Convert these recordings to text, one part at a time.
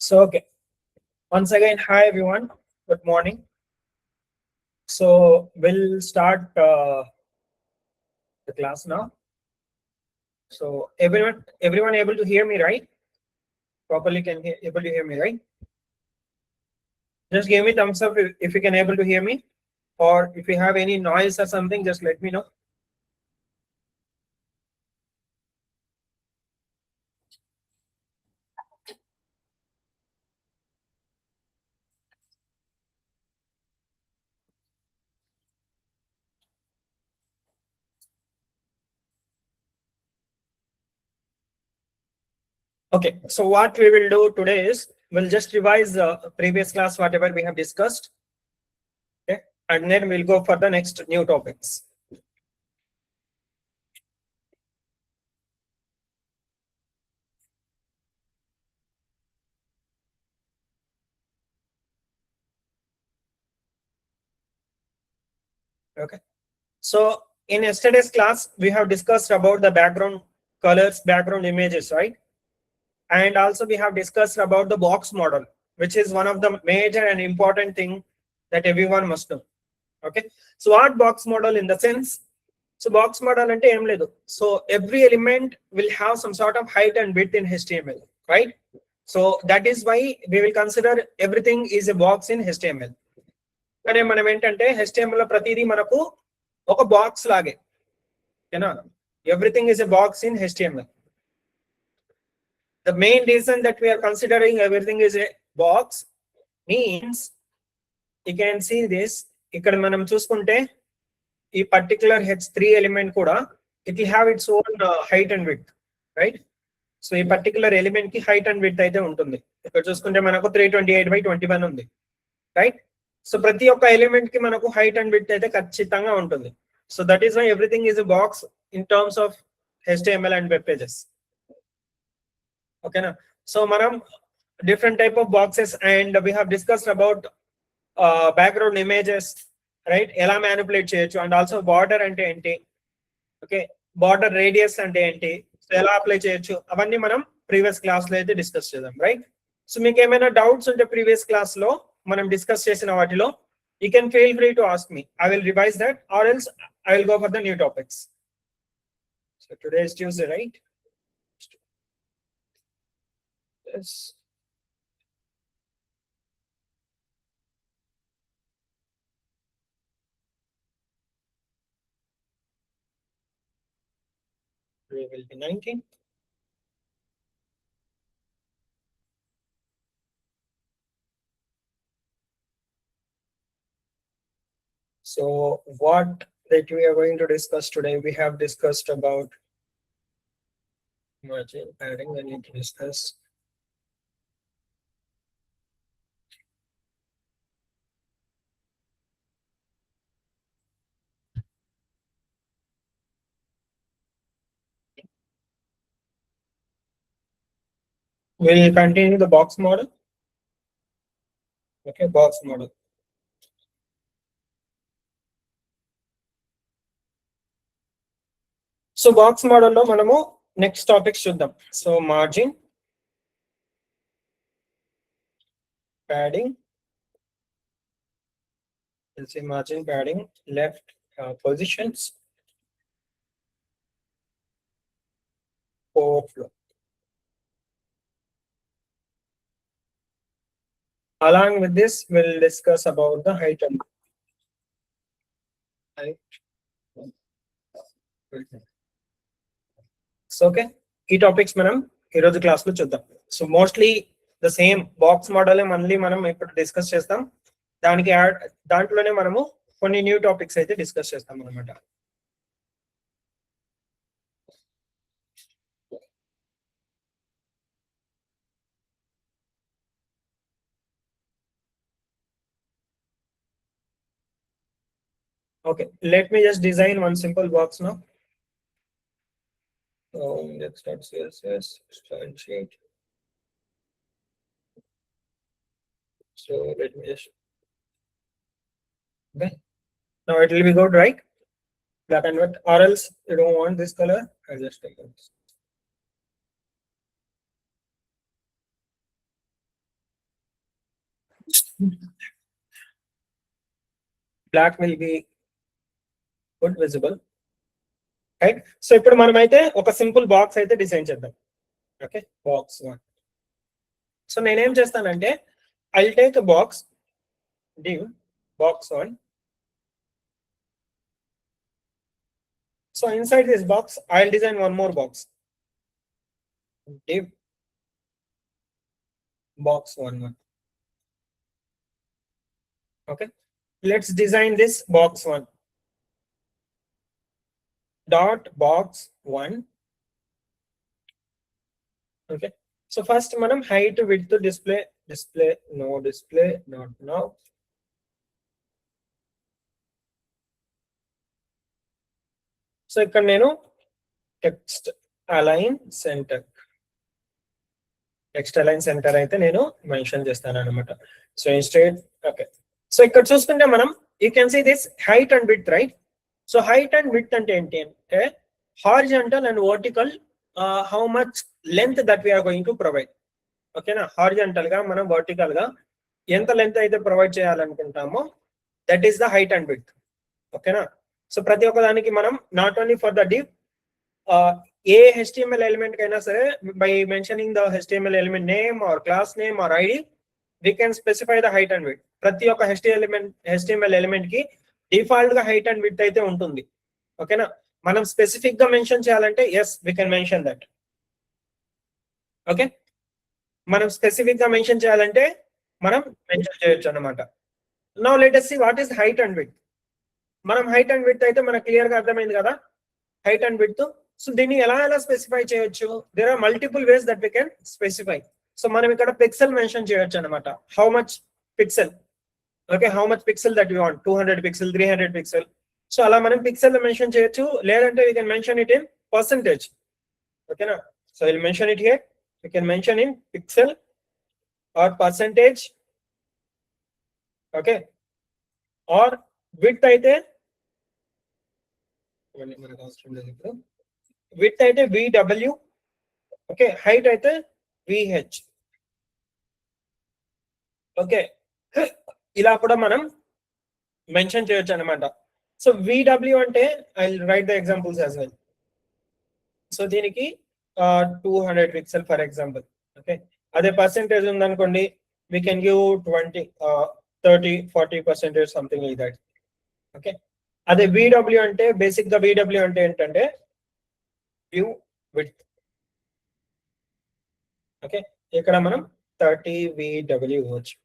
So, okay. Once again, hi everyone. Good morning. So we'll start the class now. So everyone able to hear me, right? Properly able to hear me, right? Just give me thumbs up if you can able to hear me, or if you have any noise or something, just let me know. Okay, so what we will do today is we'll just revise the previous class, whatever we have discussed. Okay, and then we'll go for the next new topics. Okay, so in yesterday's class, we have discussed about the background colors, background images, right? And also we have discussed about the box model, which is one of the major and important thing that everyone must know. Okay, so what box model in the sense? So box model ante em ledu. So every element will have some sort of height and width in HTML, right? So that is why we will consider everything is a box in HTML. కానీ మనం ఏంటంటే HTML లో ప్రతిదీ మనకు ఒక box లాగే, ఓకేనా? Everything is a box in HTML. The main reason that we are considering everything is a box means you can see this. ఇక్కడ మనం చూసుకుంటే ఈ పర్టికులర్ H3 ఎలిమెంట్ కూడా it will have its own height and width, right? So ఈ particular element కి height and width అయితే ఉంటుంది. ఇక్కడ చూసుకుంటే మనకు 328/21 ఉంది, రైట్? సో ప్రతి ఒక్క ఎలిమెంట్ కి మనకు హైట్ అండ్ విడ్త్ అయితే ఖచ్చితంగా ఉంటుంది. So that is why everything is a box in terms of HTML and web pages. ఓకేనా? సో మనం different type of boxes and we have discussed about background images, right? ఎలా manipulate చేయొచ్చు, and also border అంటే ఏంటి, okay, border radius అంటే ఏంటి, so ఎలా apply చేయొచ్చు, అవన్నీ మనం ప్రీవియస్ క్లాస్ లో అయితే డిస్కస్ చేద్దాం, రైట్? సో మీకు ఏమైనా డౌట్స్ ఉంటే ప్రీవియస్ క్లాస్ లో మనం డిస్కస్ చేసిన వాటిలో you can feel free to ask me. I will revise that or else I will go for the new topics. So today is Tuesday, right? Yes. Today will be 19. So what that we are going to discuss today, we have discussed about margin padding. We need to discuss we'll continue the box model. Okay, box model. So box మోడల్లో మనము next topics చూద్దాం. So margin, padding, we'll say margin, padding, left positions, overflow. Along with this, we'll discuss about the height and height. So okay, ఈ topics మనం ఈరోజు class లో చూద్దాం. So mostly the same box model మళ్ళీ మనం ఇప్పుడు discuss చేస్తాం. దాంట్లోనే మనము కొన్ని న్యూ టాపిక్స్ అయితే డిస్కస్ చేస్తాం అనమాట. Okay, let me just design one simple box now. So let's start CSS, style sheet. So let me just, okay, now it will be good, right? Black and white, or else you don't want this color, I'll just take this. black will be good visible, right? So ఇప్పుడు మనమైతే ఒక simple box అయితే design చేద్దాం. Okay, box 1. So నేనేం చేస్తానంటే I'll take a box, div box 1. So inside this box I'll design one more box, div box 1. Okay, let's design this box 1 dot box 1. Okay, so first manam height width display no display not now. So ఇక్కడ నేను text align centre అయితే నేను mention చేస్తాను అనమాట. So instead okay, so ఇక్కడ చూసుకుంటే మనం you can see this height and width, right? So height and width అంటే ఏంటి అంటే horizontal and vertical how much length that we are going to provide. ఓకేనా, హారిజాంటల్ గా మనం వర్టికల్ గా ఎంత లెంత్ అయితే ప్రొవైడ్ చేయాలనుకుంటామో that is the height and width. ఓకేనా, సో ప్రతి ఒక్క దానికి మనం not only for the div a HTML element కైనా సరే by mentioning the HTML element name are class name or ID we can specify the height and width. ప్రతి ఒక్క HTML element కి డిఫాల్ట్ గా హైట్ అండ్ విడ్త్ అయితే ఉంటుంది. ఓకేనా, మనం స్పెసిఫిక్ గా మెన్షన్ చేయాలంటే yes we can mention that. Okay, మనం స్పెసిఫిక్ గా మెన్షన్ చేయాలంటే మనం మెన్షన్ చేయొచ్చు అన్నమాట. Now let us see what is height and width. మనం హైట్ అండ్ విడ్త్ అయితే మనకు క్లియర్ గా అర్థమైంది కదా, హైట్ అండ్ విడ్త్. సో దీన్ని ఎలా స్పెసిఫై చేయొచ్చు? There are multiple ways that we can specify. So మనం ఇక్కడ పిక్సెల్ మెన్షన్ చేయొచ్చు అనమాట. How much pixel, okay, how much pixel that you want, 200 pixel, 300 pixel. So అలా మనం పిక్సెల్ మెన్షన్ చేయొచ్చు, లేదంటే we can mention it in percentage. ఓకేనా, so will mention it here. We can mention in pixel or percentage. Okay, or width అయితే మనకు అవసరం లేదు ఇప్పుడు. విడ్త్ అయితే VW, ఓకే, హైట్ అయితే VH. ఓకే, ఇలా కూడా మనం మెన్షన్ చేయొచ్చు అనమాట. సో VW అంటే I right the examples as well. So దీనికి 200 పిక్సెల్ ఫర్ ఎగ్జాంపుల్. ఓకే, అదే పర్సెంటేజ్ ఉందనుకోండి we can give 20 30-40% something like that. Okay, అదే VW అంటే బేసిక్ గా VW అంటే ఏంటంటే వ్యూ విడ్త్. ఓకే, ఇక్కడ మనం 30 VW ఇవ్వచ్చు.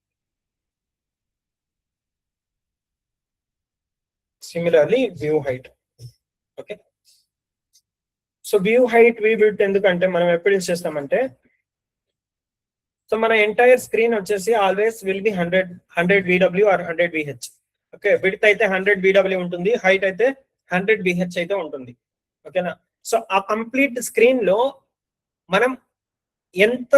Similarly view height. Okay, so view height view width ఎందుకంటే మనం ఎప్పుడు యూజ్ చేస్తామంటే, సో మన ఎంటైర్ స్క్రీన్ వచ్చేసి always will be 100 VW or 100 VH. Okay, width అయితే 100 VW ఉంటుంది, హైట్ అయితే 100 VH అయితే ఉంటుంది. ఓకేనా, సో ఆ కంప్లీట్ స్క్రీన్ లో మనం ఎంత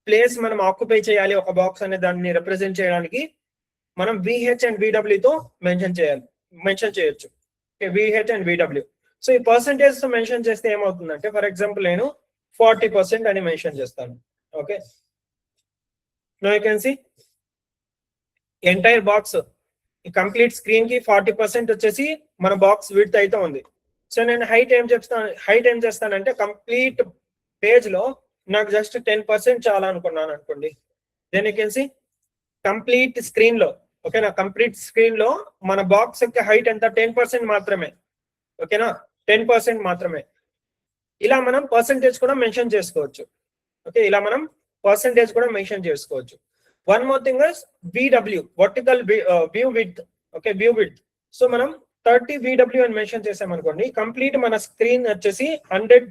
ప్లేస్ మనం ఆక్యుపై చేయాలి ఒక బాక్స్ అనే దాన్ని రిప్రజెంట్ చేయడానికి మనం VH అండ్ VW తో మెన్షన్ చేయొచ్చు. VH and VW. సో ఈ పర్సెంటేజ్ తో మెన్షన్ చేస్తే ఏమవుతుందంటే, ఫర్ ఎగ్జాంపుల్ నేను 40% అని మెన్షన్ చేస్తాను. Okay, now you can see entire box ఈ కంప్లీట్ స్క్రీన్ కి 40% వచ్చేసి మన బాక్స్ విడ్త్ అయితే ఉంది. సో నేను హైట్ ఏం చేస్తానంటే కంప్లీట్ పేజ్ లో నాకు జస్ట్ 10% చాలా అనుకున్నాను అనుకోండి. Then you can see complete screen లో, ఓకేనా, కంప్లీట్ స్క్రీన్ లో మన బాక్స్ యొక్క హైట్ ఎంత 10% మాత్రమే. ఓకేనా, 10% మాత్రమే. ఇలా మనం పర్సెంటేజ్ కూడా మెన్షన్ చేసుకోవచ్చు. ఓకే, ఇలా మనం పర్సెంటేజ్ కూడా మెన్షన్ చేసుకోవచ్చు. One more thing is VW, vertical view width. Okay, view width. So మనం 30 VW అని మెన్షన్ చేసామనుకోండి, కంప్లీట్ మన స్క్రీన్ వచ్చేసి 100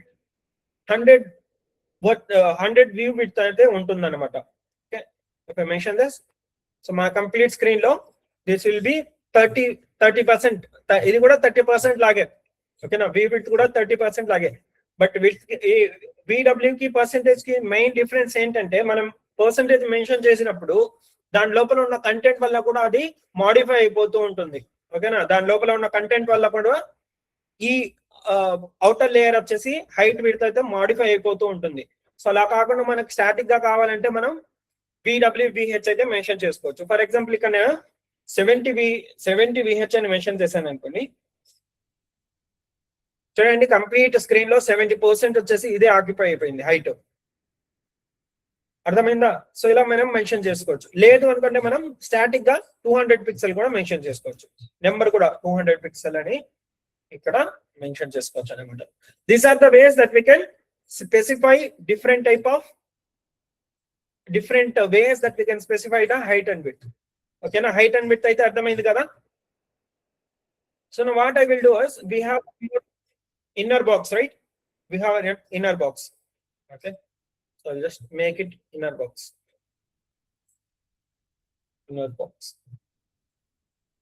వ్యూ విడ్త్ అయితే ఉంటుంది అనమాట. Okay, if I mention this, so మన కంప్లీట్ స్క్రీన్ లో దిస్ విల్ బి 30%. ఇది కూడా 30% లాగే. ఓకేనా, వ్యూ విడ్త్ కూడా 30% లాగే. బట్ VW కి పర్సెంటేజ్ కి మెయిన్ డిఫరెన్స్ ఏంటంటే, మనం పర్సెంటేజ్ మెన్షన్ చేసినప్పుడు దాని లోపల ఉన్న కంటెంట్ వల్ల కూడా అది మాడిఫై అయిపోతూ ఉంటుంది. ఓకేనా, దాని లోపల ఉన్న కంటెంట్ వల్ల కూడా ఈ అవుటర్ లేయర్ వచ్చేసి హైట్ విడ్త్ అయితే మాడిఫై అయిపోతూ ఉంటుంది. సో అలా కాకుండా మనకి స్టాటిక్ గా కావాలంటే మనం VWVH అయితే మెన్షన్ చేసుకోవచ్చు. ఫర్ ఎగ్జాంపుల్ ఇక్కడ నేను 70 VH అని మెన్షన్ చేశాను అనుకోండి. చూడండి కంప్లీట్ స్క్రీన్ లో 70% వచ్చేసి ఇదే ఆక్యుపై అయిపోయింది హైట్. అర్థమైందా? సో ఇలా మనం మెన్షన్ చేసుకోవచ్చు. లేదు అనుకుంటే మనం స్టాటిక్ గా 200 పిక్సెల్ కూడా మెన్షన్ చేసుకోవచ్చు. నెంబర్ కూడా 200 పిక్సెల్ అని ఇక్కడ మెన్షన్ చేసుకోవచ్చు అనమాట. These are the ways that we can specify different ways that we can specify the height and width. ఓకేనా? హైట్ అండ్ విడ్త్ అయితే అర్థమైంది కదా? So now what I will do is we have inner box, right? We have an inner box. Okay, so I'll just make it inner box.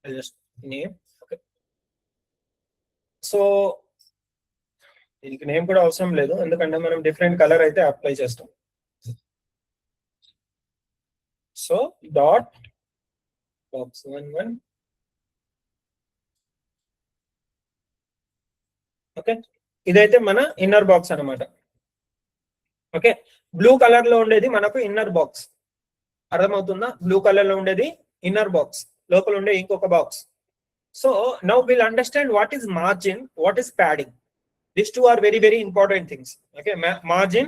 I'll just name. Okay, so దీనికి name కూడా అవసరం లేదు, ఎందుకంటే మనం different colour అయితే apply చేస్తాం. So dot box 11. Okay, ఇదైతే మన ఇన్నర్ బాక్స్ అన్నమాట. ఓకే, బ్లూ కలర్ లో ఉండేది మనకు ఇన్నర్ బాక్స్. అర్థమవుతుందా? బ్లూ కలర్ లో ఉండేది ఇన్నర్ బాక్స్, లోపల ఉండే ఇంకొక box. So now will understand what is margin, what is padding. These two are very, very important things. Okay, margin.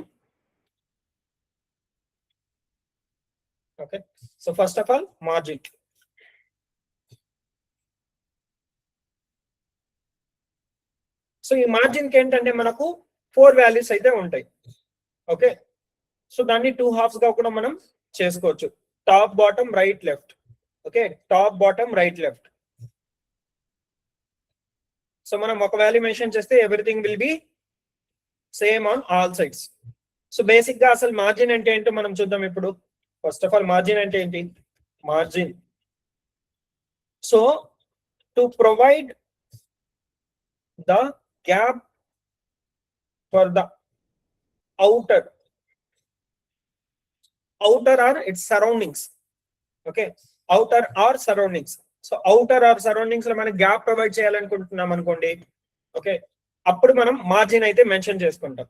Okay, so first of all, margin. So ఈ margin కి ఏంటంటే మనకు 4 values అయితే ఉంటాయి. Okay, so దాన్ని 2 హాఫ్స్ గా కూడా మనం చేసుకోవచ్చు. Top, bottom, right, left. Okay, top, bottom, right, left. So మనం ఒక వాల్యూ మెన్షన్ చేస్తే everything will be same on all sides. So basic గా అసలు మార్జిన్ అంటే ఏంటో మనం చూద్దాం ఇప్పుడు. ఫస్ట్ ఆఫ్ ఆల్ మార్జిన్ అంటే ఏంటి? Margin, so to provide the gap for the outer or its surroundings. Okay, outer or surroundings. So outer or surroundings లో మనం గ్యాప్ ప్రొవైడ్ చేయాలనుకుంటున్నాం అనుకోండి. ఓకే, అప్పుడు మనం మార్జిన్ అయితే మెన్షన్ చేసుకుంటాం.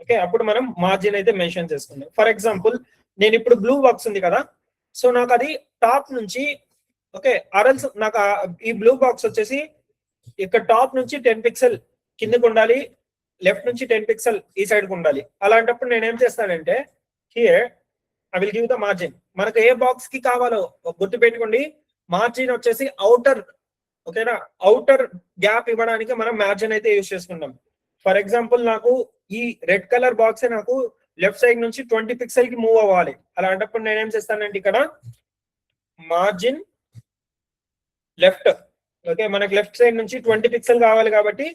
ఓకే, అప్పుడు మనం మార్జిన్ అయితే మెన్షన్ చేసుకుంటాం. ఫర్ ఎగ్జాంపుల్ నేను ఇప్పుడు బ్లూ బాక్స్ ఉంది కదా, సో నాకు అది టాప్ నుంచి, ఓకే, అరల్స్ నాకు ఈ బ్లూ బాక్స్ వచ్చేసి ఇక్కడ టాప్ నుంచి 10 పిక్సెల్ కిందకు ఉండాలి, లెఫ్ట్ నుంచి 10 పిక్సెల్ ఈ సైడ్ కు ఉండాలి. అలాంటప్పుడు నేను ఏం చేస్తానంటే here I will give the margin. మనకు ఏ బాక్స్ కి కావాలో గుర్తు పెట్టుకోండి, మార్జిన్ వచ్చేసి అవుటర్. ఓకేనా? అవుటర్ గ్యాప్ ఇవ్వడానికి మనం మార్జిన్ అయితే యూజ్ చేసుకుంటాం. ఫర్ ఎగ్జాంపుల్ నాకు ఈ రెడ్ కలర్ బాక్స్ నాకు లెఫ్ట్ సైడ్ నుంచి 20 పిక్సెల్ కి మూవ్ అవ్వాలి. అలాంటప్పుడు నేనేం చేస్తానంటే ఇక్కడ మార్జిన్ లెఫ్ట్. ఓకే, మనకి లెఫ్ట్ సైడ్ నుంచి 20 పిక్సెల్ కావాలి కాబట్టి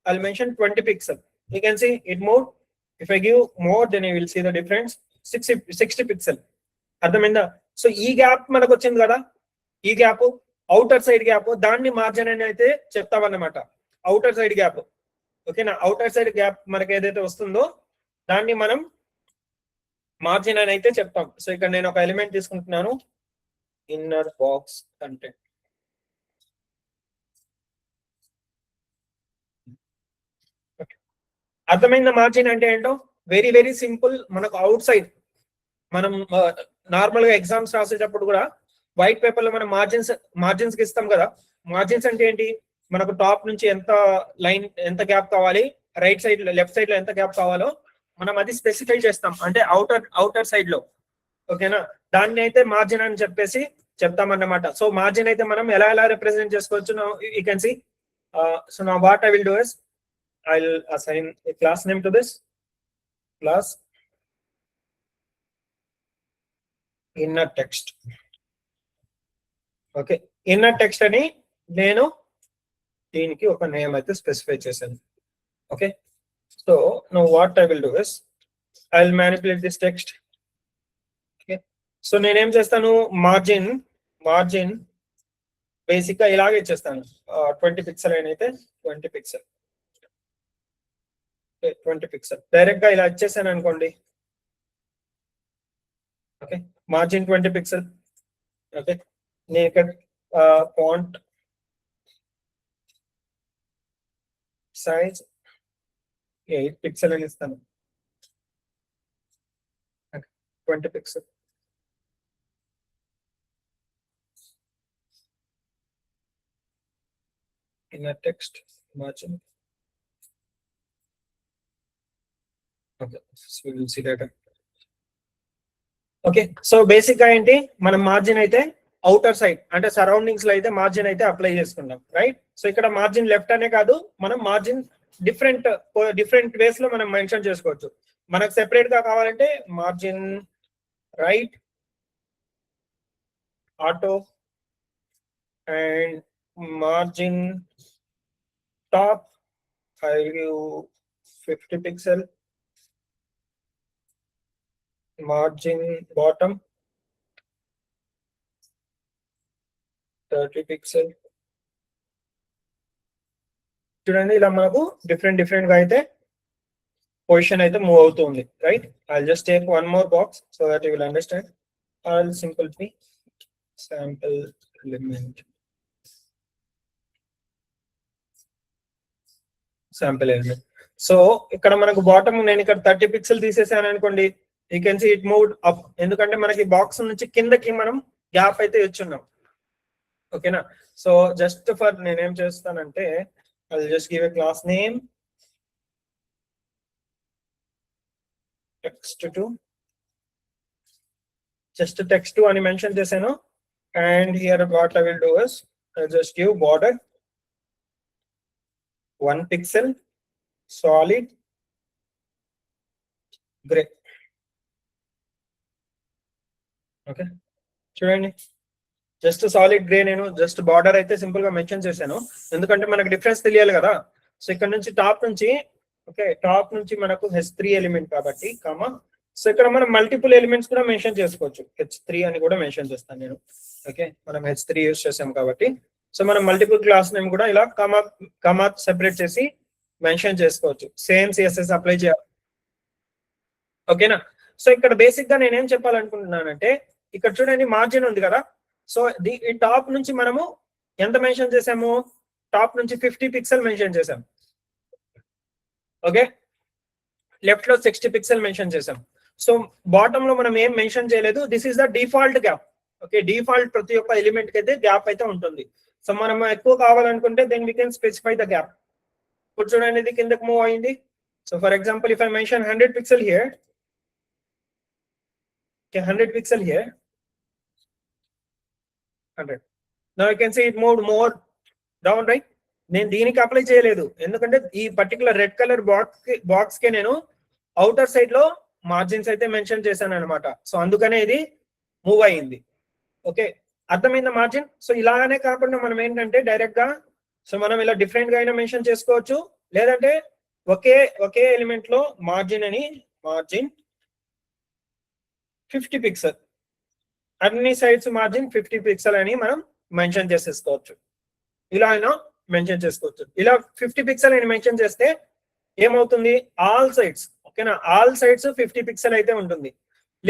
I will mention 20 pixel. You can see it move. If I give more then you will see the difference. 60 pixel. అర్థమైందా? సో ఈ గ్యాప్ మనకు వచ్చింది కదా, ఈ గ్యాప్ అవుటర్ సైడ్ గ్యాప్, దాన్ని మార్జిన్ అని అయితే చెప్తామన్నమాట. Outer side gap. ఓకేనా? అవుటర్ సైడ్ గ్యాప్ మనకి ఏదైతే వస్తుందో దాన్ని మనం మార్జిన్ అని అయితే చెప్తాం. సో ఇక్కడ నేను ఒక ఎలిమెంట్ తీసుకుంటున్నాను, ఇన్నర్ బాక్స్ కంటెంట్. అర్థమైందా మార్జిన్ అంటే ఏంటో? Very very simple. మనకు అవుట్ సైడ్ మనం నార్మల్ గా ఎగ్జామ్స్ రాసేటప్పుడు కూడా వైట్ పేపర్ లో మనం మార్జిన్స్ కి ఇస్తాం కదా. మార్జిన్స్ అంటే ఏంటి? మనకు టాప్ నుంచి ఎంత లైన్, ఎంత గ్యాప్ కావాలి, రైట్ సైడ్ లో, లెఫ్ట్ సైడ్ లో ఎంత గ్యాప్ కావాలో మనం అది స్పెసిఫై చేస్తాం, అంటే అవుటర్ సైడ్ లో. ఓకేనా? దాన్ని అయితే మార్జిన్ అని చెప్పేసి చెప్తామన్నమాట. సో మార్జిన్ అయితే మనం ఎలా రిప్రజెంట్ చేసుకోవచ్చు? You can see. సో నా what I will do is I'll assign a class name to this class, inner text. Okay, inner text అని నేను దీనికి ఒక నేమ్ అయితే స్పెసిఫై చేశాను. Okay, so now what I will do is I'll manipulate this text. Okay, so నేనేం చేస్తాను, margin basic గా ఇలాగే ఇచ్చేస్తాను. 20 పిక్సెల్ అయితే 20 పిక్సెల్, 20 పిక్సెల్ డైరెక్ట్ గా ఇలా ఇచ్చేసాను అనుకోండి. Okay, margin 20 pixel. ఓకే, నేను ఇక్కడ ఫాంట్ సైజ్ 8 పిక్సెల్ అని ఇస్తాను. 20 pixel. inner text margin. Okay, so we will see that. Okay, so basic గా ఏంటి, మనం మార్జిన్ అయితే అవుటర్ సైడ్ అంటే సరౌండింగ్స్ లో అయితే మార్జిన్ అయితే అప్లై చేసుకుంటాం, రైట్? సో ఇక్కడ మార్జిన్ లెఫ్ట్ అనే కాదు, మనం మార్జిన్ డిఫరెంట్ వేస్ లో మనం మెన్షన్ చేసుకోవచ్చు. మనకు సెపరేట్ గా కావాలంటే margin right, auto and margin top, I will give 50 pixel, margin bottom 30 pixel. చూడండి, ఇలా మనకు డిఫరెంట్ గా అయితే పొజిషన్ అయితే మూవ్ అవుతుంది, right? I'll just take one more box so that you will understand. I'll simply sample element. So ఇక్కడ మనకు bottom నేను ఇక్కడ 30 పిక్సెల్ తీసేసాను అనుకోండి, you can see it moved up. ఎందుకంటే మనకి బాక్స్ నుంచి కిందకి మనం గ్యాప్ అయితే ఇచ్చున్నాం, ఓకేనా? సో జస్ట్ ఫర్ నేనేం చేస్తానంటే I just give a class name text2, just text2 అని మెన్షన్ చేశాను. And here what I will do is I just give border 1 pixel solid gray. Okay, చూడండి, జస్ట్ సాలిడ్ గ్రే నేను just border అయితే simple గా mention చేశాను, ఎందుకంటే మనకు difference తెలియాలి కదా. సో ఇక్కడ నుంచి టాప్ నుంచి, ఓకే, టాప్ నుంచి మనకు H3 ఎలిమెంట్ కాబట్టి కామా. సో ఇక్కడ మనం మల్టిపుల్ ఎలిమెంట్స్ కూడా మెన్షన్ చేసుకోవచ్చు, H3 అని కూడా మెన్షన్ చేస్తాను నేను. ఓకే, మనం H3 యూస్ చేసాం కాబట్టి, సో మనం మల్టిపుల్ క్లాస్ నేమ్ కూడా ఇలా కామా సెపరేట్ చేసి మెన్షన్ చేసుకోవచ్చు. సేమ్ CSS అప్లై చేయాలి, ఓకేనా? సో ఇక్కడ బేసిక్ గా నేనేం చెప్పాలనుకుంటున్నానంటే, ఇక్కడ చూడండి మార్జిన్ ఉంది కదా. సో ఈ టాప్ నుంచి మనము ఎంత మెన్షన్ చేసాము, టాప్ నుంచి 50 పిక్సెల్ మెన్షన్ చేసాం, ఓకే? లెఫ్ట్ లో 60 పిక్సెల్ మెన్షన్ చేసాం. సో బాటమ్ లో మనం ఏం మెన్షన్ చేయలేదు. This is the default gap, okay? Default ప్రతి ఒక్క ఎలిమెంట్ కి అయితే గ్యాప్ అయితే ఉంటుంది. సో మనం ఎక్కువ కావాలనుకుంటే then we can specify the gap. ఇప్పుడు చూడండి, ఇది కిందకి మూవ్ అయింది. So for example if I mention 100 pixel here, okay, 100 pixel here, 100. Now you can see it moved more down, right? నేను దీనికి అప్లై చేయలేదు, ఎందుకంటే ఈ పర్టికులర్ రెడ్ కలర్ బాక్స్ కి నేను అవుటర్ సైడ్ లో మార్జిన్స్ అయితే మెన్షన్ చేశాను అనమాట. సో అందుకనే ఇది మూవ్ అయింది, ఓకే? అర్థమైందా మార్జిన్? సో ఇలాగనే కాకుండా మనం ఏంటంటే డైరెక్ట్ గా, సో మనం ఇలా డిఫరెంట్ గా అయినా మెన్షన్ చేసుకోవచ్చు, లేదంటే ఒకే ఎలిమెంట్ లో మార్జిన్ 50 పిక్సెల్, అన్ని సైడ్స్ మార్జిన్ 50 పిక్సెల్ అని మనం మెన్షన్ చేసేసుకోవచ్చు. ఇలా అయినా మెన్షన్ చేసుకోవచ్చు. ఇలా 50 పిక్సెల్ అని మెన్షన్ చేస్తే ఏమవుతుంది, ఆల్ సైడ్స్, ఓకేనా, ఆల్ సైడ్స్ 50 పిక్సెల్ అయితే ఉంటుంది.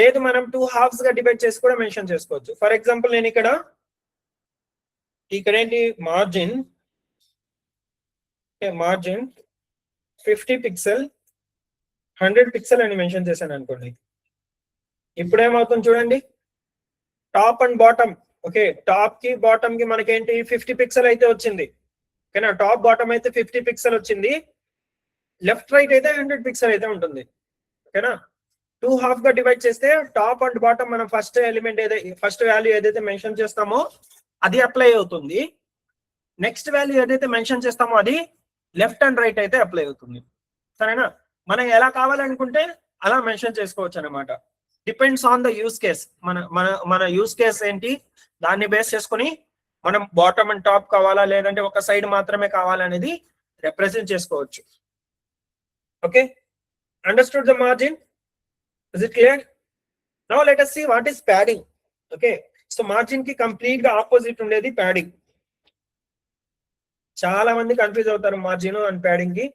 లేదు మనం 2 హాఫ్స్ గా డివైడ్ చేసి కూడా మెన్షన్ చేసుకోవచ్చు. ఫర్ ఎగ్జాంపుల్ నేను ఇక్కడ ఏంటి మార్జిన్ 50 పిక్సెల్ 100 పిక్సెల్ అని మెన్షన్ చేశాను అనుకోండి. ఇప్పుడు ఏమవుతుంది చూడండి, top and bottom, okay, top కి బాటమ్ కి మనకేంటి 50 పిక్సెల్ అయితే వచ్చింది, ఓకేనా? టాప్ బాటమ్ అయితే 50 పిక్సెల్ వచ్చింది, లెఫ్ట్ రైట్ అయితే 100 పిక్సెల్ అయితే ఉంటుంది, ఓకేనా? 2 హాఫ్ గా డివైడ్ చేస్తే టాప్ అండ్ బాటమ్ మనం ఫస్ట్ వాల్యూ ఏదైతే మెన్షన్ చేస్తామో అది అప్లై అవుతుంది. నెక్స్ట్ వాల్యూ ఏదైతే మెన్షన్ చేస్తామో అది లెఫ్ట్ అండ్ రైట్ అయితే అప్లై అవుతుంది, సరేనా? మనం ఎలా కావాలనుకుంటే అలా మెన్షన్ చేసుకోవచ్చు అనమాట. Depends on the use case. మన యూస్ కేస్ ఏంటి, దాన్ని బేస్ చేసుకుని మనం బాటమ్ అండ్ టాప్ కావాలా, లేదంటే ఒక సైడ్ మాత్రమే కావాలనేది రిప్రజెంట్ చేసుకోవచ్చు. Okay, understood the margin? Is it clear? Now let us see what is padding. Okay, so margin కి కంప్లీట్ గా ఆపోజిట్ ఉండేది ప్యాడింగ్. చాలా మంది కన్ఫ్యూజ్ అవుతారు మార్జిన్ అండ్ ప్యాడింగ్ కి.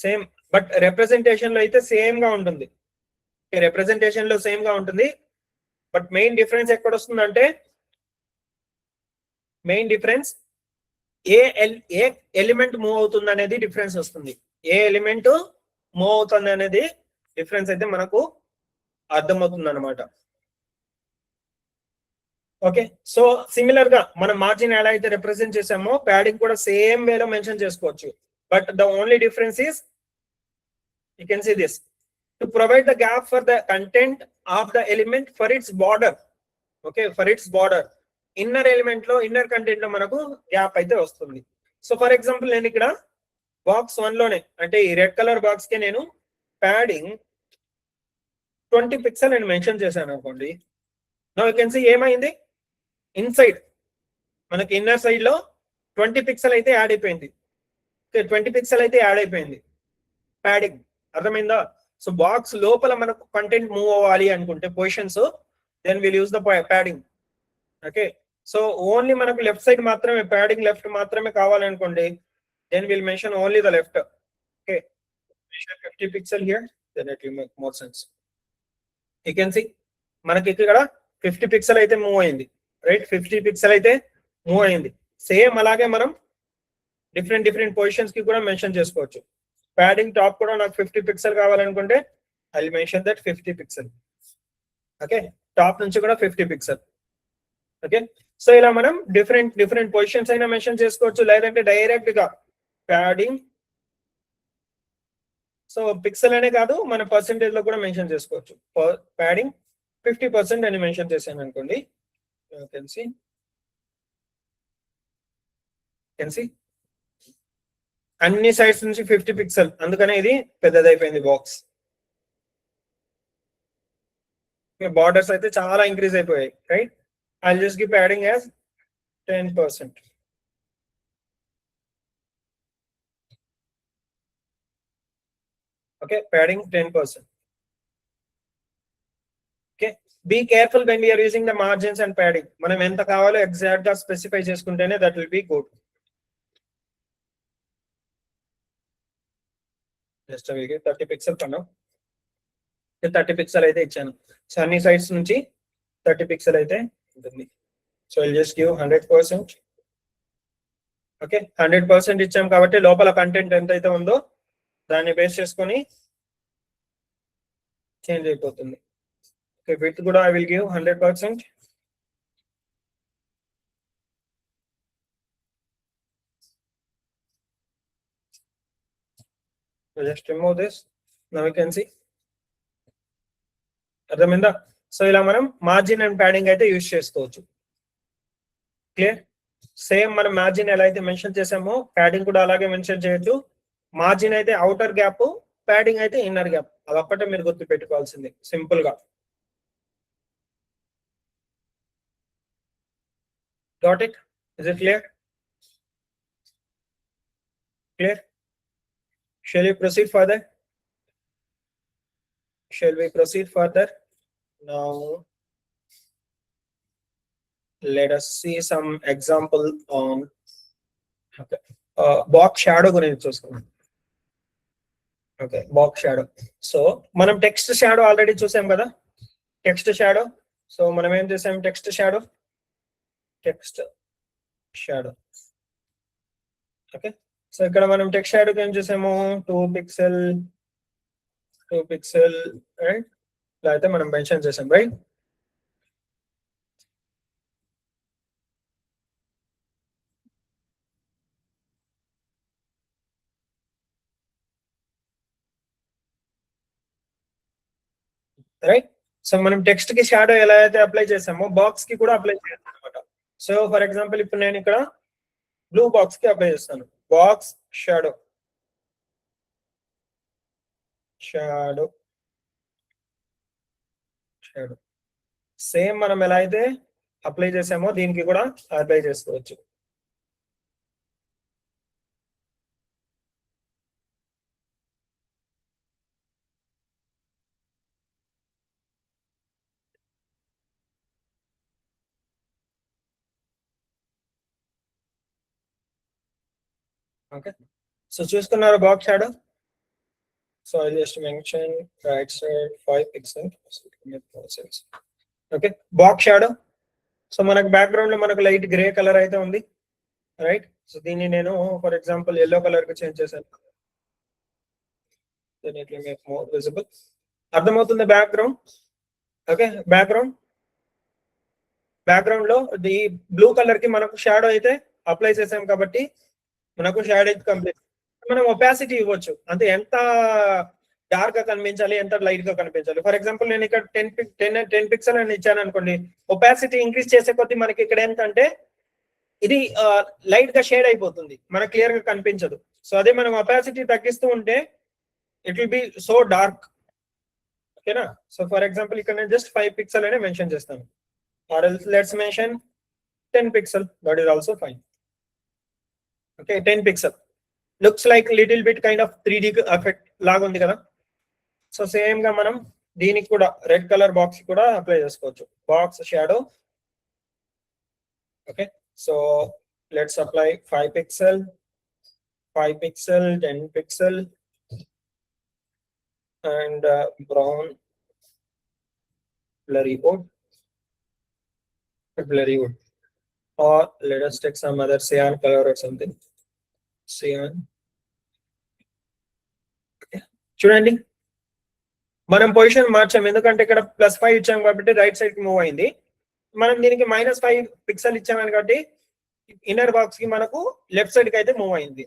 సేమ్, బట్ రిప్రజెంటేషన్ లో అయితే సేమ్ గా ఉంటుంది. రిప్రజెంటేషన్ లో సేమ్ గా ఉంటుంది, బట్ మెయిన్ డిఫరెన్స్ ఎక్కడ వస్తుందంటే, మెయిన్ డిఫరెన్స్ ఏ ఎలిమెంట్ మూవ్ అవుతుంది అనేది డిఫరెన్స్ వస్తుంది. ఏ ఎలిమెంట్ మూవ్ అవుతుంది అనేది డిఫరెన్స్ అయితే మనకు అర్థమవుతుంది అనమాట. ఓకే, సో సిమిలర్ గా మనం మార్జిన్ ఎలా అయితే రిప్రజెంట్ చేసామో ప్యాడింగ్ కూడా సేమ్ వేలో మెన్షన్ చేసుకోవచ్చు. But the only difference is you can see this to provide the gap for the content of the element for its border. Okay, for its border inner element లో inner content లో మనకు gap అయితే వస్తుంది. So for example నేను ఇక్కడ box 1 లోనే అంటే ఈ రెడ్ కలర్ బాక్స్ కి నేను ప్యాడింగ్ 20 పిక్సెల్ నేను మెన్షన్ చేశాను అనుకోండి. నౌ యూ కెన్ సీ ఏమైంది, ఇన్సైడ్ మనకి ఇన్నర్ సైడ్ లో 20 పిక్సెల్ అయితే యాడ్ అయిపోయింది. 20 పిక్సెల్ అయితే యాడ్ అయిపోయింది ప్యాడింగ్. అర్థమైందా? సో బాక్స్ లోపల మనకు కంటెంట్ మూవ్ అవ్వాలి అనుకుంటే positions, then will use the padding. Okay, so only మనకు లెఫ్ట్ సైడ్ మాత్రమే ప్యాడింగ్ లెఫ్ట్ మాత్రమే కావాలనుకోండి, then will mention only the left. Okay, 50 pixel here, then it will make more sense. You can see మనకి ఇక్కడ 50 pixel అయితే move అయింది, right? 50 pixel అయితే move అయింది. సేమ్ అలాగే మనం డిఫరెంట్ పొజిషన్స్ కి కూడా మెన్షన్ చేసుకోవచ్చు. ప్యాడింగ్ టాప్ కూడా నాకు 50 పిక్సెల్ కావాలనుకుంటే I will mention that 50 pixel. Okay, top నుంచి కూడా 50 పిక్సెల్. ఓకే, సో ఇలా మనం డిఫరెంట్ పొజిషన్స్ అయినా మెన్షన్ చేసుకోవచ్చు, లేదంటే డైరెక్ట్ గా ప్యాడింగ్, సో పిక్సెల్ అనే కాదు మన పర్సెంటేజ్ లో కూడా మెన్షన్ చేసుకోవచ్చు. ప్యాడింగ్ 50% అని మెన్షన్ చేశాను అనుకోండి, కెన్ సి అన్ని సైడ్స్ నుంచి 50 పిక్సెల్, అందుకనే ఇది పెద్దదైపోయింది బాక్స్. బార్డర్స్ అయితే చాలా ఇంక్రీజ్ అయిపోయాయి, right? I'll just keep adding as 10%. Okay, padding 10%. Okay, be careful when we are using the margins and padding. మనం ఎంత కావాలో ఎగ్జాక్ట్ గా స్పెసిఫై చేసుకుంటేనే that will be good. Just అవి 30 పిక్సెల్ కన్నా 30 పిక్సెల్ అయితే ఇచ్చాను. సో అన్ని సైడ్స్ నుంచి 30 పిక్సెల్ అయితే ఉంటుంది. So I'll just give 100%. Okay, 100% ఇచ్చాం కాబట్టి లోపల కంటెంట్ ఎంత అయితే ఉందో దాన్ని బేస్ చేసుకొని చేంజ్ అయిపోతుంది. ఓకే, విడ్త్ కూడా I will give 100%. Just remove this. Now you can see. అర్థమైందా? సో ఇలా మనం మార్జిన్ అండ్ ప్యాడింగ్ అయితే యూజ్ చేసుకోవచ్చు. క్లియర్? సేమ్ మనం మార్జిన్ ఎలా అయితే మెన్షన్ చేసామో ప్యాడింగ్ కూడా అలాగే మెన్షన్ చేయొచ్చు. మార్జిన్ అయితే అవుటర్ గ్యాప్, ప్యాడింగ్ అయితే ఇన్నర్ గ్యాప్. అదొక్కటే మీరు గుర్తు పెట్టుకోవాల్సింది సింపుల్ గా. Got it? Is it clear? Clear? Shall we proceed further? Shall we proceed further? Now, let us see some example on box shadow గురించి చూసుకుందాం. Okay, box shadow. So మనం text shadow already చూసాం కదా, text shadow. So మనం ఏం చేసాం, text shadow. Okay, so ఇక్కడ మనం టెక్స్ట్ షాడోకి ఏం చేసాము, 2 పిక్సెల్ రైట్, ఇలా అయితే మనం మెన్షన్ చేసాం, రైట్? రైట్, సో మనం టెక్స్ట్ కి షాడో ఎలా అయితే అప్లై చేసామో బాక్స్ కి కూడా అప్లై చేయాలి అనమాట. సో ఫర్ ఎగ్జాంపుల్ ఇప్పుడు నేను ఇక్కడ బ్లూ బాక్స్ కి అప్లై చేస్తాను, బాక్స్ షాడో. సేమ్ మనం ఎలా అయితే అప్లై చేసామో దీనికి కూడా అప్లై చేసుకోవచ్చు. ఓకే, సో చూసుకున్నారు box shadow. So I just mention right side 5 pixels. Okay, box shadow. So మనకు బ్యాక్గ్రౌండ్ లో మనకు లైట్ గ్రే కలర్ అయితే ఉంది, రైట్? సో దీన్ని నేను ఫర్ ఎగ్జాంపుల్ ఎల్లో కలర్ కి చేంజ్ చేశాను. Then it will make more visible. అర్థమవుతుంది బ్యాక్గ్రౌండ్? ఓకే, బ్యాక్గ్రౌండ్ బ్యాక్గ్రౌండ్ లో ఈ బ్లూ కలర్ కి మనకు షాడో అయితే అప్లై చేసాం కాబట్టి మనకు షాడో అయితే కంప్లీట్. మనం ఒపాసిటీ ఇవ్వచ్చు, అంటే ఎంత డార్క్ గా కనిపించాలి, ఎంత లైట్ గా కనిపించాలి. ఫర్ ఎగ్జాంపుల్ నేను ఇక్కడ 10 పిక్సెల్ అని ఇచ్చాను అనుకోండి, ఒపాసిటీ ఇంక్రీజ్ చేసే కొద్దీ మనకి ఇక్కడ ఏంటంటే ఇది లైట్ గా షేడ్ అయిపోతుంది, మనకు క్లియర్ గా కనిపించదు. సో అదే మనం ఒపాసిటీ తగ్గిస్తూ ఉంటే it will be so dark. ఓకేనా? సో ఫర్ ఎగ్జాంపుల్ ఇక్కడ నేను జస్ట్ 5 పిక్సెల్ అనే మెన్షన్ చేస్తాను, or else let's mention 10 pixel, that is also fine. Okay, 10 pixel looks like little bit kind of 3D effect లాగా ఉంది కదా. సో సేమ్ గా మనం దీనికి కూడా రెడ్ కలర్ బాక్స్ కూడా అప్లై చేసుకోవచ్చు, box shadow. Okay, so let's apply 5 pixel, 5 pixel, 10 pixel and brown blurry wood, or let us take some other cyan color or something. Cyan. చూడండి మనం పొజిషన్ మార్చాం, ఎందుకంటే ఇక్కడ +5 ఇచ్చాం కాబట్టి రైట్ సైడ్ కి move అయింది. మనం దీనికి -5 పిక్సెల్ ఇచ్చామని కాబట్టి ఇన్నర్ బాక్స్ కి మనకు లెఫ్ట్ సైడ్ కి అయితే మూవ్ అయింది.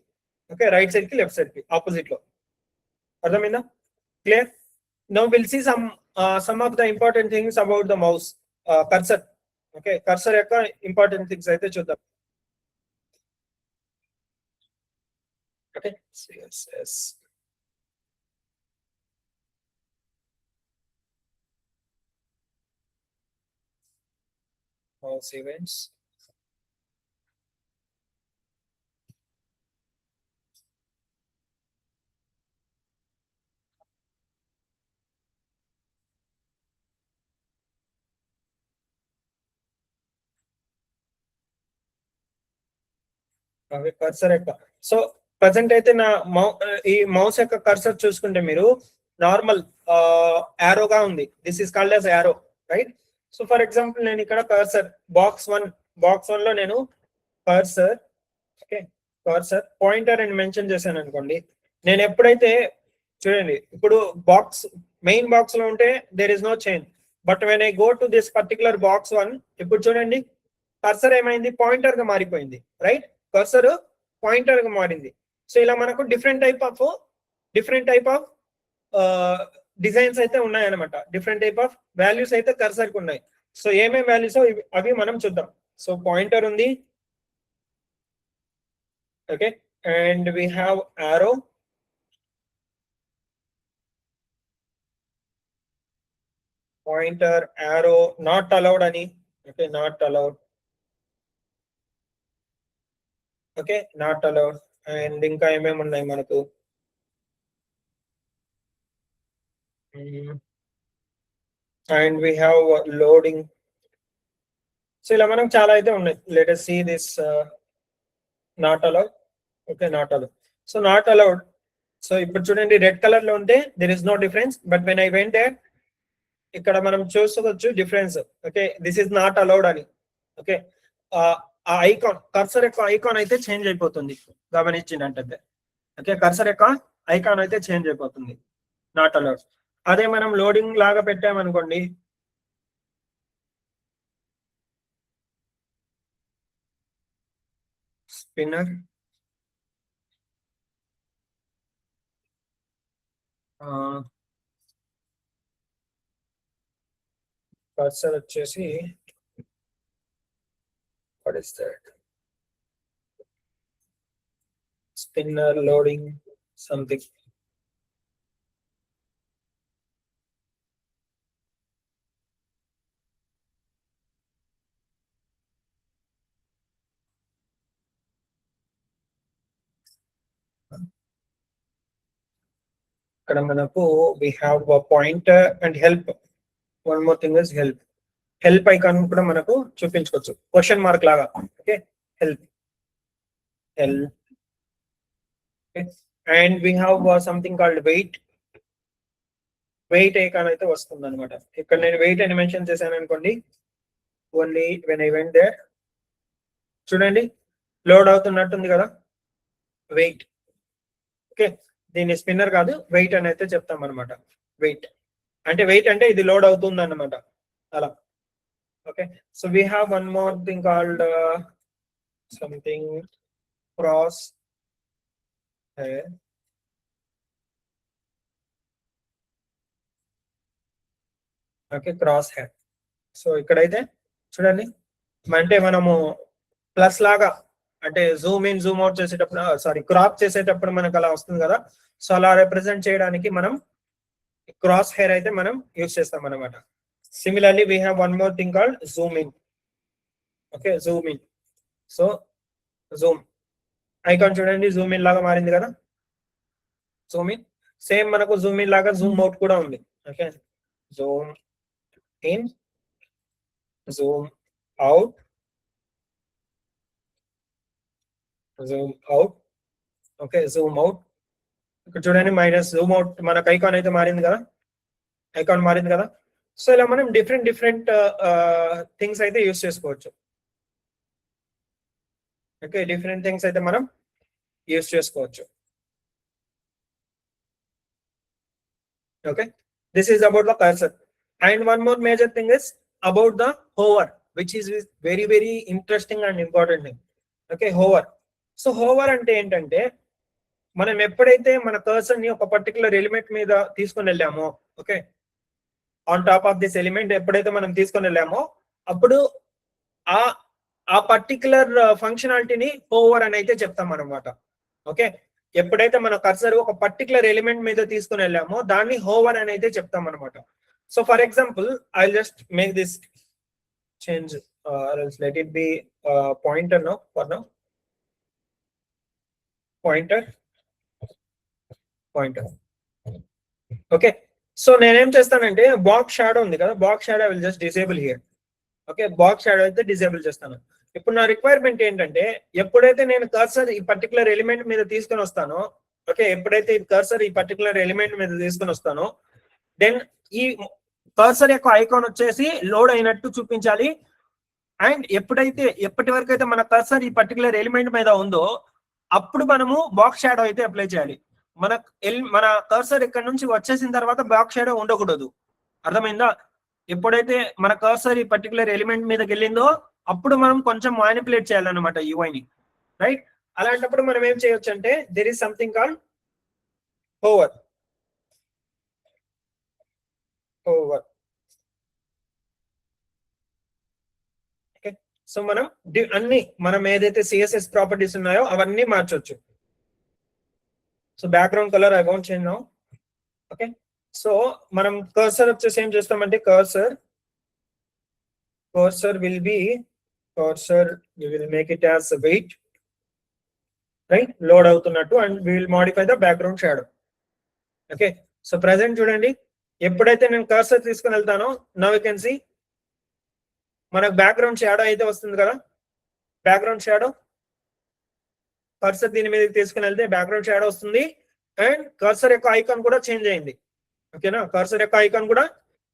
ఓకే, రైట్ సైడ్ కి లెఫ్ట్ సైడ్ కి ఆపోజిట్ లో. అర్థమైందా? Clear? Now will see some of the important things about the mouse cursor. Okay, cursor యొక్క ఇంపార్టెంట్ థింగ్స్ అయితే చూద్దాం. Okay, CSS mouse events. Cursor యొక్క సో ప్రజెంట్ అయితే నా ఈ మౌస్ యొక్క కర్సర్ చూసుకుంటే మీరు నార్మల్ యారోగా ఉంది. This is called as arrow, right? So for example నేను ఇక్కడ కర్సర్ బాక్స్ వన్ లో నేను కర్సర్, ఓకే, కర్సర్ పాయింటర్ అని మెన్షన్ చేశాను అనుకోండి. నేను ఎప్పుడైతే చూడండి ఇప్పుడు మెయిన్ బాక్స్ లో ఉంటే there is no change, but when I go to this particular box 1, ఇప్పుడు చూడండి కర్సర్ ఏమైంది, పాయింటర్ గా మారిపోయింది, రైట్? కర్సర్ పాయింటర్ గా మారింది. సో ఇలా మనకు డిఫరెంట్ టైప్ ఆఫ్ డిజైన్స్ అయితే ఉన్నాయన్నమాట, డిఫరెంట్ టైప్ ఆఫ్ వాల్యూస్ అయితే కర్సర్ కి ఉన్నాయి. సో ఏమేమి వాల్యూస్ అవి మనం చూద్దాం. సో పాయింటర్ ఉంది, okay, and we have arrow, pointer, arrow, not allowed అని, okay, not allowed, okay, not allowed. And ఇంకా ఏమేమి ఉన్నాయి మనకు, and we have loading. So ఇలా మనం చాలా అయితే ఉన్నాయి. Let us see this not allowed, okay, not allowed. So not allowed. So ఇప్పుడు చూడండి రెడ్ కలర్ లో ఉంటే there is no difference, but when I went there ఇక్కడ మనం చూసుకోవచ్చు difference. Okay, this is not allowed అని. ఓకే, ఆ icon cursor యొక్క ఐకాన్ అయితే చేంజ్ అయిపోతుంది, గమనించినట్టయితే. ఓకే, కర్సర్ యొక్క ఐకాన్ అయితే చేంజ్ అయిపోతుంది, నాట్ అలౌడ్. అదే మనం లోడింగ్ లాగా పెట్టామనుకోండి, స్పిన్నర్, కర్సర్ వచ్చేసి what is that, spinner, loading, something. ఇక్కడ మనకు we have a pointer and help. One more thing is help icon కూడా మనకు చూపించుకోవచ్చు, క్వశ్చన్ మార్క్ లాగా. Okay, help. And we have something called wait icon అయితే వస్తుంది అనమాట. ఇక్కడ నేను వెయిట్ అని మెన్షన్ చేశాను అనుకోండి, only when I went there చూడండి లోడ్ అవుతున్నట్టుంది కదా, వెయిట్. ఓకే, దీన్ని స్పిన్నర్ కాదు వెయిట్ అని అయితే చెప్తాం అనమాట. వెయిట్ అంటే ఇది లోడ్ అవుతుంది అన్నమాట, అలా. Okay, so we have one more thing called something cross hair. Okay, cross hair. So ఇక్కడైతే చూడండి, అంటే మనము ప్లస్ లాగా అంటే జూమ్ ఇన్ జూమ్ అవుట్ చేసేటప్పుడు, సారీ క్రాప్ చేసేటప్పుడు మనకు అలా వస్తుంది కదా. సో అలా రిప్రజెంట్ చేయడానికి మనం క్రాస్ హెయిర్ అయితే మనం యూజ్ చేస్తాం అనమాట. Similarly we have one more thing called Zoom in. Okay, Zoom in. So Zoom icon చూడండి, జూమ్ ఇన్ లాగా మారింది కదా. జూమ్ ఇన్ సేమ్ మనకు జూమ్ ఇన్ లాగా జూమ్ అవుట్ కూడా ఉంది. Okay, Zoom in, Zoom out, Zoom out. Okay, Zoom out. ఇక్కడ చూడండి మైనస్ జూమ్ అవుట్, మనకు ఐకాన్ అయితే మారింది కదా, ఐకాన్ మారింది కదా. సో ఇలా మనం డిఫరెంట్ థింగ్స్ అయితే యూస్ చేసుకోవచ్చు. ఓకే, డిఫరెంట్ థింగ్స్ అయితే మనం యూస్ చేసుకోవచ్చు. Okay, this is about the cursor. And one more major thing is about the hover, which is very interesting and important thing. Okay, hover. So hover అంటే ఏంటంటే, మనం ఎప్పుడైతే మన cursor ని ఒక పర్టికులర్ ఎలిమెంట్ మీద తీసుకుని వెళ్ళామో, okay, on top of this element ఎప్పుడైతే మనం తీసుకుని వెళ్ళామో, అప్పుడు ఆ ఆ పర్టికులర్ ఫంక్షనాలిటీని హోవర్ అని అయితే చెప్తాం అనమాట. ఓకే, ఎప్పుడైతే మన కర్సర్ ఒక పర్టికులర్ ఎలిమెంట్ మీద తీసుకుని వెళ్ళామో దాన్ని హోవర్ అని అయితే చెప్తాం అనమాట. So for example I just make this change, let it B pointer now, for now pointer. Okay, so నేనేం చేస్తానంటే బాక్స్ షాడో ఉంది కదా, box shadow will just disable here. Okay, box shadow అయితే డిసేబుల్ చేస్తాను. ఇప్పుడు నా రిక్వైర్మెంట్ ఏంటంటే, ఎప్పుడైతే నేను కర్సర్ ఈ పర్టికులర్ ఎలిమెంట్ మీద తీసుకొని వస్తానో, ఓకే, ఎప్పుడైతే ఈ కర్సర్ ఈ పర్టికులర్ ఎలిమెంట్ మీద తీసుకొని వస్తానో, దెన్ ఈ కర్సర్ యొక్క ఐకాన్ వచ్చేసి లోడ్ అయినట్టు చూపించాలి. అండ్ ఎప్పటి వరకు అయితే మన కర్సర్ ఈ పర్టికులర్ ఎలిమెంట్ మీద ఉందో అప్పుడు మనము బాక్స్ షాడో అయితే అప్లై చేయాలి. మన కర్సర్ ఇక్కడ నుంచి వచ్చేసిన తర్వాత బాక్స్ షాడో ఉండకూడదు. అర్థమైందా? ఎప్పుడైతే మన కర్సర్ ఈ పర్టికులర్ ఎలిమెంట్ మీదకి వెళ్ళిందో అప్పుడు మనం కొంచెం మానిపులేట్ చేయాలన్నమాట యూఐని, రైట్? అలాంటప్పుడు మనం ఏం చేయొచ్చు అంటే, there is something called hover. Okay, so మనం ఏదైతే సిఎస్ఎస్ ప్రాపర్టీస్ ఉన్నాయో అవన్నీ మార్చొచ్చు. So background colour I want change now. Okay, so మనం కర్సర్ వచ్చేసి ఏం చేస్తామంటే, cursor will be we will make it as a weight, right? Load అవుతున్నట్టు, and we will modify the background shadow. Okay, so present చూడండి, ఎప్పుడైతే నేను cursor తీసుకుని వెళ్తానో నౌ యూ కెన్ సీ మనకు బ్యాక్గ్రౌండ్ షాడో అయితే వస్తుంది కదా. బ్యాక్గ్రౌండ్ షాడో కర్సర్ దీని మీద తీసుకుని వెళ్తే బ్యాక్గ్రౌండ్ షాడో వస్తుంది, అండ్ కర్సర్ యొక్క ఐకాన్ కూడా చేంజ్ అయింది. ఓకేనా, కర్సర్ యొక్క ఐకాన్ కూడా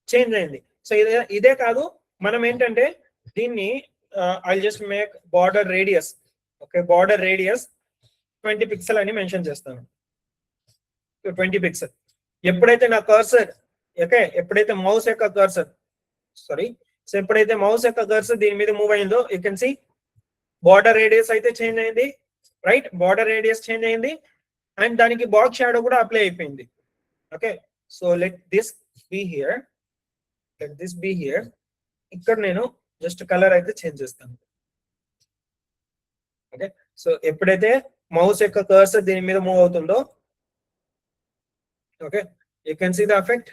చేంజ్ అయింది. సో ఇదే కాదు, మనం ఏంటంటే దీన్ని I just make border radius. Okay, border radius 20 pixel అని మెన్షన్ చేస్తాను. 20 పిక్సెల్. ఎప్పుడైతే నా కర్సర్, ఓకే, ఎప్పుడైతే మౌస్ యొక్క కర్సర్ దీని మీద మూవ్ అయిందో you can see border radius అయితే చేంజ్ అయింది, రైట్? బార్డర్ రేడియస్ చేంజ్ అయింది, అండ్ దానికి బాక్స్ షాడో కూడా అప్లై అయిపోయింది. Okay, so let this be here. ఇక్కడ నేను జస్ట్ కలర్ అయితే చేంజ్ చేస్తాను. ఓకే, సో ఎప్పుడైతే మౌస్ యొక్క కర్సర్ దీని మీద మూవ్ అవుతుందో, okay, you can see the effect.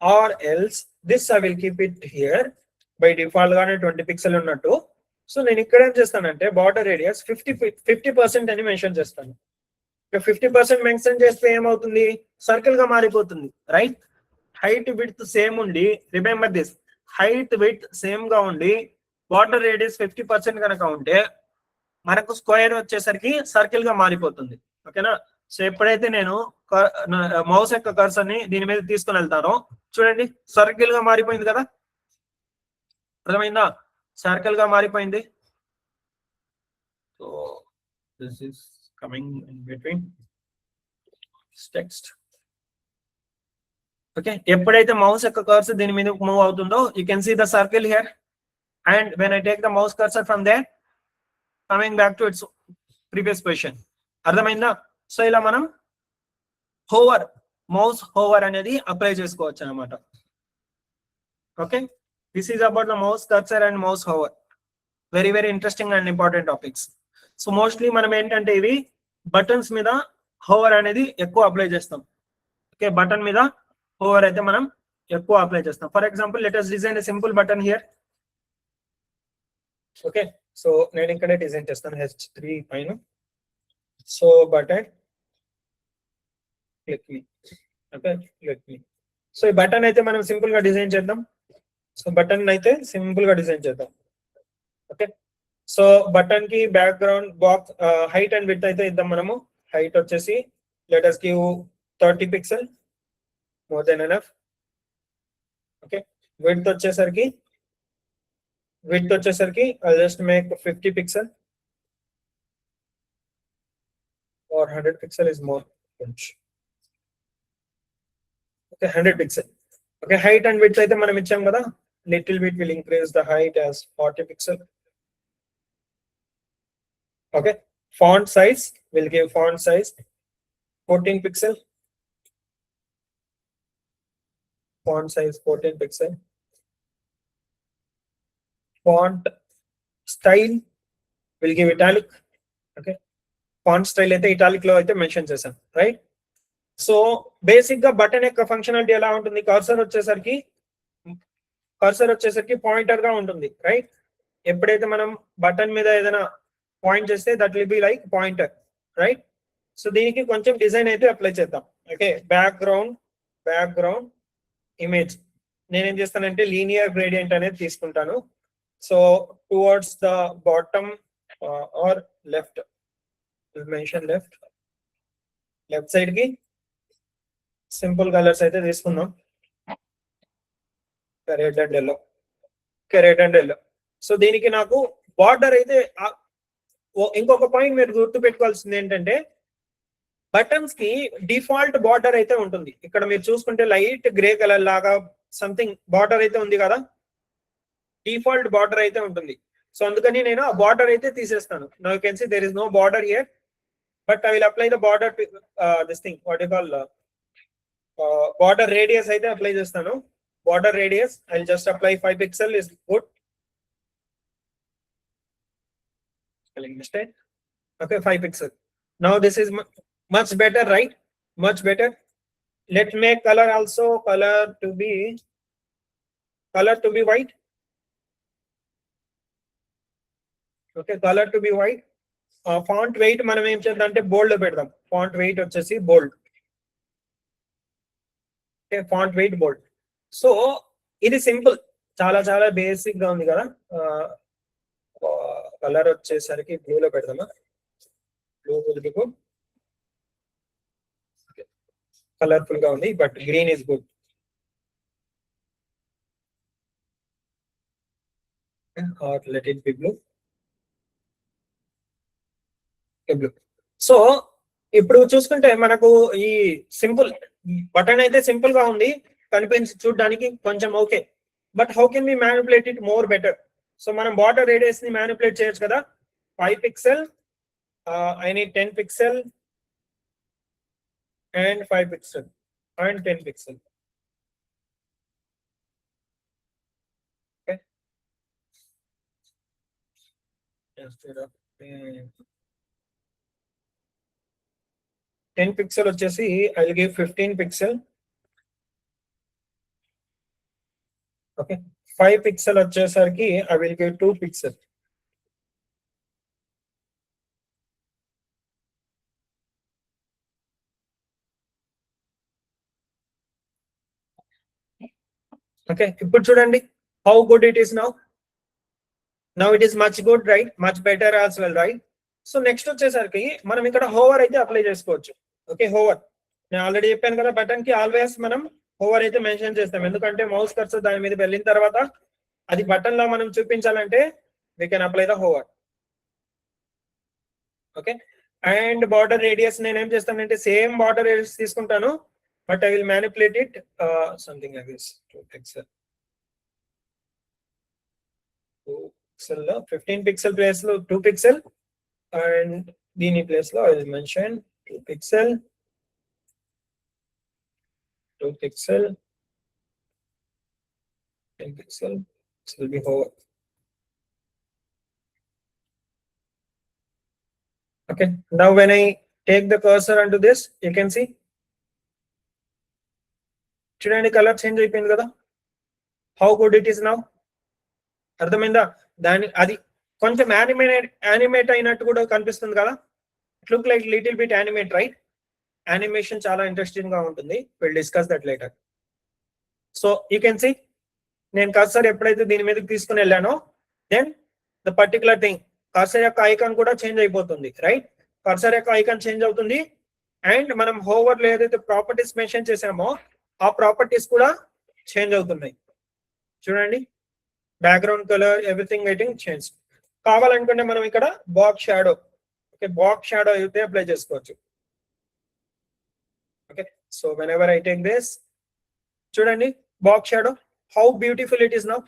Or else this I will keep it here by default గానే 20 పిక్సెల్ ఉన్నట్టు. సో నేను ఇక్కడ ఏం చేస్తానంటే బార్డర్ రేడియస్ 50% అని మెన్షన్ చేస్తాను. 50% మెన్షన్ చేస్తే ఏమవుతుంది, సర్కిల్ గా మారిపోతుంది, రైట్? హైట్ విడ్త్ సేమ్ ఉండి, remember this, height width same గా ఉండి బార్డర్ రేడియస్ 50% కనుక ఉంటే మనకు స్క్వేర్ వచ్చేసరికి సర్కిల్ గా మారిపోతుంది. ఓకేనా, సో ఎప్పుడైతే నేను మౌస్ యొక్క కర్సర్ ని దీని మీద తీసుకుని వెళ్తానో చూడండి సర్కిల్ గా మారిపోయింది కదా. అర్థమైందా? సర్కిల్ గా మారిపోయింది. So this is coming in between text. Okay, ఎప్పుడైతే మౌస్ యొక్క కర్సర్ దీని మీద మూవ్ అవుతుందో you can see the circle here, and when I take the mouse cursor from there coming back to its previous position. అర్థమైందా? So ఇలా మనం hover, mouse hover అనేది apply చేసుకోవచ్చు అనమాట. Okay, this is about the mouse cursor and mouse hover. Very very interesting and important topics. So mostly మనం ఏంటంటే ఇవి buttons మీద హోవర్ అనేది ఎక్కువ అప్లై చేస్తాం. ఓకే, బటన్ మీద హోవర్ అయితే మనం ఎక్కువ అప్లై చేస్తాం. For example let us design a simple button here. Okay, so నేను ఇక్కడే డిజైన్ చేస్తాను H3 పైన. సో బటన్ క్లిక్ మీ. ఓకే, క్లిక్ మీ. సో ఈ బటన్ అయితే మనం సింపుల్ గా డిజైన్ చేద్దాం. సో బటన్ అయితే సింపుల్ గా డిజైన్ చేద్దాం. ఓకే, సో బటన్ కి background box height and width అయితే ఇద్దాం మనము. హైట్ వచ్చేసి let us give 30 pixel, more than enough. Okay, width వచ్చేసరికి I'll just make 50 pixel or 100 pixel is more. Okay, 100 pixel. Okay, height and width అయితే మనం ఇచ్చాం కదా, little bit will increase the height as 40 pixel. Okay, font size will give font size 14 pixel. Font size 14 pixel. Font style will give italic. Okay, font style అయితే italic లో అయితే mention చేశాం, right? So basic గా button యొక్క functionality ఎలా ఉంటుంది? Cursor వచ్చేసరికి pointer గా ఉంటుంది, రైట్? ఎప్పుడైతే మనం బటన్ మీద ఏదైనా పాయింట్ చేస్తే that will be like pointer, right? So దీనికి కొంచెం డిజైన్ అయితే అప్లై చేద్దాం. ఓకే, బ్యాక్గ్రౌండ్ ఇమేజ్ నేనేం చేస్తానంటే లీనియర్ గ్రేడియంట్ అనేది తీసుకుంటాను. So towards the bottom or left, mention left side కి సింపుల్ కలర్స్ అయితే తీసుకుందాం. Red and yellow. సో దీనికి నాకు బార్డర్ అయితే ఇంకొక పాయింట్ మీరు గుర్తు పెట్టుకోవాల్సింది ఏంటంటే బటన్స్ కి డిఫాల్ట్ బార్డర్ అయితే ఉంటుంది. ఇక్కడ మీరు చూసుకుంటే లైట్ గ్రే కలర్ లాగా సంథింగ్ బార్డర్ అయితే ఉంది కదా, డిఫాల్ట్ బార్డర్ అయితే ఉంటుంది. సో అందుకని నేను ఆ బార్డర్ అయితే తీసేస్తాను. Now you can see there is no border here, but I will apply the border this thing what you call border radius అయితే అప్లై చేస్తాను. Border radius I will just apply 5 pixel is good. Spelling mistake. Okay, 5 pixel. Now this is much better, right? Much better. Let's make color also, color to be white. Okay, color to be white. Font weight మనం ఏం చేద్దాం అంటే బోల్డ్ పెడదాం. Font weight వచ్చేసి బోల్డ్. Okay, font weight bold. So ఇది simple, చాలా basic గా ఉంది కదా. కలర్ వచ్చేసరికి బ్లూలో పెడదామా? బ్లూ కొద్దిగా కలర్ఫుల్ గా ఉంది, but green is good. Or let it be blue. Blue. So ఇప్పుడు చూసుకుంటే మనకు ఈ సింపుల్ బటన్ అయితే సింపుల్ గా ఉంది, కనిపించి చూడడానికి కొంచెం okay, but how can we manipulate it more better? So మనం బార్డర్ రేడియస్ ని మ్యానిపులేట్ చేయొచ్చు కదా. 5 pixel, I need 10 pixel and 5 pixel and 10 pixel. Okay, 10 pixel వచ్చేసి I will give 15 pixel. Okay, 5 pixel వచ్చేసరికి I will give 2 pixel. Okay, ఇప్పుడు చూడండి how good it is. Now it is much good, right? Much better as well, right? So next వచ్చేసరికి మనం ఇక్కడ hover అయితే apply చేసుకోవచ్చు. Okay, hover నేను already చెప్పాను కదా, బటన్ కి ఆల్వేస్ మనం హోవర్ అయితే మెన్షన్ చేస్తాం, ఎందుకంటే మౌస్ కర్సర్ దాని మీద వెళ్ళిన తర్వాత అది బటన్ లో మనం చూపించాలంటే we can apply the hover. Okay, and border radius నేను ఏం చేస్తానంటే సేమ్ బార్డర్ రేడియస్ తీసుకుంటాను, but I will manipulate it something like this. 2 pixel. 2 pixel, 15 pixel place lo 2 pixel, and dini place lo I will mention 2 pixel, 2 pixel, 10 pixel. This will be hover. Okay, now when I take the cursor onto this, you can see చూడండి colour change అయిపోయింది కదా. How good it is now. అర్థమైందా? దాని అది కొంచెం animate అయినట్టు కూడా కనిపిస్తుంది కదా. It look like little bit animate, right? Animation చాలా ఇంట్రెస్టింగ్ గా ఉంటుంది. Will discuss that later. So you can see నేను కర్సర్ ఎప్పుడైతే దీని మీదకి తీసుకుని వెళ్ళానో then the particular thing cursor యొక్క ఐకాన్ కూడా చేంజ్ అయిపోతుంది, రైట్? కర్సర్ యొక్క ఐకాన్ చేంజ్ అవుతుంది అండ్ మనం హోవర్ లో ఏదైతే ప్రాపర్టీస్ మెన్షన్ చేసామో ఆ ప్రాపర్టీస్ కూడా చేంజ్ అవుతున్నాయి. చూడండి, background colour everything getting change. కావాలనుకుంటే మనం ఇక్కడ box shadow, okay, box shadow అయితే అప్లై చేసుకోవచ్చు. Okay, so whenever I take this, చూడండి box shadow how beautiful it is now.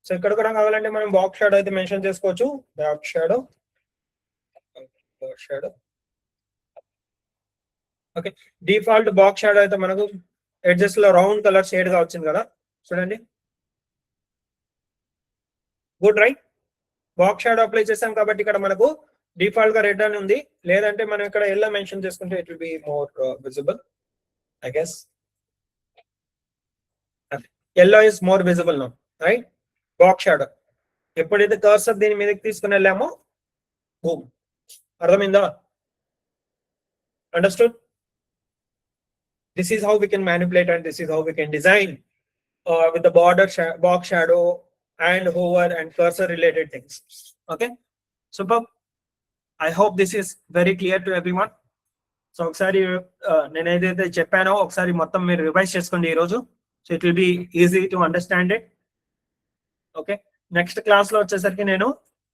So ఇక్కడ కూడా కావాలంటే మనం బాక్స్ షాడో అయితే మెన్షన్ చేసుకోవచ్చు. Box shadow, box shadow. Okay, default box shadow అయితే మనకు ఎడ్జెస్ లో రౌండ్ కలర్ షేడ్ గా వచ్చింది కదా. చూడండి, good, right? Box shadow apply చేసాం కాబట్టి ఇక్కడ మనకు డిఫాల్ట్ గా రెడ్ అని ఉంది. లేదంటే మనం ఇక్కడ ఎల్లో మెన్షన్ చేసుకుంటే it will be more visible, I guess. Yellow is more visible now, right? Box shadow ఎప్పుడైతే కర్సర్ దీని మీదకి తీసుకుని వెళ్ళామో బూమ్. అర్థమైందా? Understood? This is how we can manipulate and this is how we can design with the border, box shadow and hover and cursor related things. Okay, superb. I hope this is very clear to everyone. So ఒకసారి నేను ఏదైతే చెప్పానో ఒకసారి మొత్తం మీరు revise చేసుకోండి ఈ రోజు. So it will be easy to understand it. Okay, next class లో వచ్చేసరికి నేను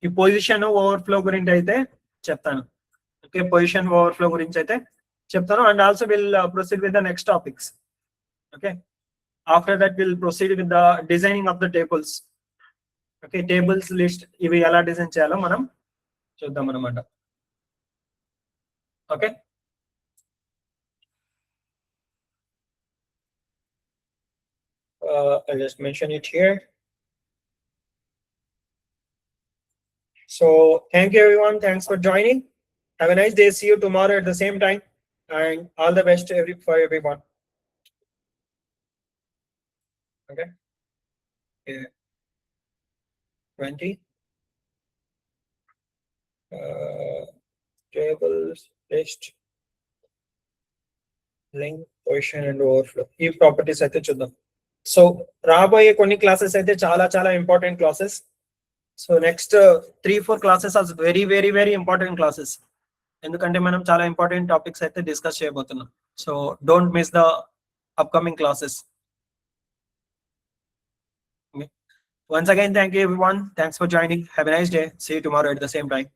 ఈ పొజిషన్ ఓవర్ఫ్లో గురించి అయితే చెప్తాను. ఓకే, పొజిషన్ ఓవర్ఫ్లో గురించి అయితే చెప్తాను and also we'll proceed with the next topics. Okay, after that we'll proceed with the designing of the tables. Okay, tables list ఇవి ఎలా డిజైన్ చేయాలో మనం చూద్దాం అన్నమాట. Okay, I'll just mention it here. So thank you everyone, thanks for joining. Have a nice day. See you tomorrow at the same time. And all the best for everyone. Okay. Yeah. 20. Tables, list, link, position and overflow. ఈ properties అయితే చూద్దాం. So రాబోయే కొన్ని classes అయితే చాలా చాలా important classes. So next 3-4 classes are very very very important classes. ఎందుకంటే మనం చాలా ఇంపార్టెంట్ టాపిక్స్ అయితే డిస్కస్ చేయబోతున్నాం. So don't miss the upcoming classes. Once again, thank you everyone. Thanks for joining. Have a nice day. See you tomorrow at the same time.